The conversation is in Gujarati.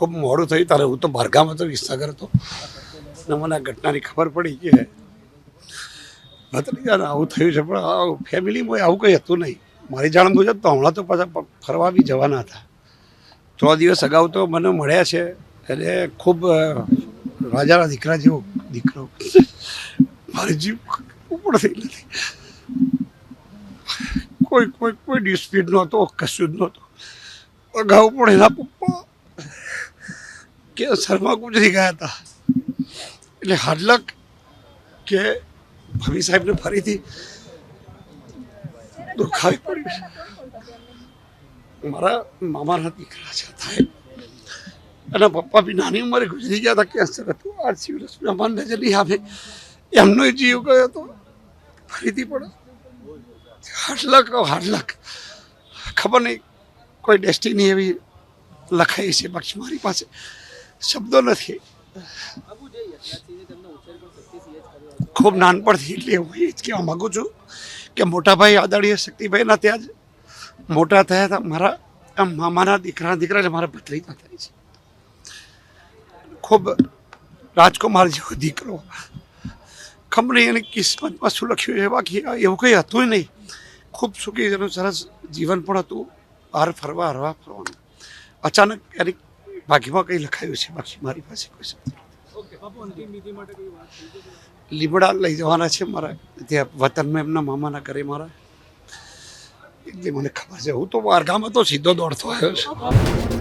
ખૂબ મોડું થયું ત્યારે હું તો બહારગામ હતો, વિસનગર હતો, અને મને આ ઘટનાની ખબર પડી કે ભત્રીજાને આવું થયું છે. પણ ફેમિલીમાં આવું કંઈ હતું નહીં. મારી જાણ મુજબ તો હમણાં તો પાછા ફરવા બી જવાના હતા. 3 દિવસ અગાઉ તો મને મળ્યા છે. એટલે ખૂબ રાજાના દીકરા જેવો દીકરો. મારી જીવ ઉપર થઈ નથી. કોઈ ડિસ્પ્યુટ નહોતો, કશું જ નહોતું. અગાઉ પણ એના પપ્પા કેન્સરમાં ગુજરી ગયા હતા. એટલે હાર્ડલક કે ભવી સાહેબને ફરીથી દુખાવી પડ્યું છે. મારા મામાના દીકરા છે થાય, એના પપ્પા બી નાની ઉંમરે ગુજરી ગયા હતા. કેન્સર હતું. 8 વર્ષના મન નજર નહીં આવે એમનો જીવ ગયો હતો. ફરીથી પણ હાર્ડલક ખબર નહીં, કોઈ ડેસ્ટિની એવી લખાઈ છે. બાકી મારી પાસે શબ્દો નથી. ખૂબ નાનપણથી એટલે હું એ જ કહેવા માગું છું કે મોટાભાઈ આદરણીય શક્તિભાઈના ત્યાં જ મોટા થયા હતા. મારા મામાના દીકરા એટલે મારા ભત્રીજા થાય છે. ખૂબ રાજકુમાર જેવો દીકરો. ખબર નહીં એની કિસ્મતમાં શું લખ્યું છે. બાકી એવું કંઈ હતું નહીં. ખૂબ સુખી એનું સરસ જીવન પણ હતું. બહાર ફરવાનું. અચાનક એની ભાગ્યમાં કંઈ લખાયું છે. બાકી મારી પાસે કોઈ શબ્દ લીમડા લઈ જવાના છે મારા ત્યાં વતનમાં, એમના મામાના ઘરે મારા. એટલે મને ખબર છે. હું તો બહારગામ હતો, સીધો દોડતો આવ્યો છું.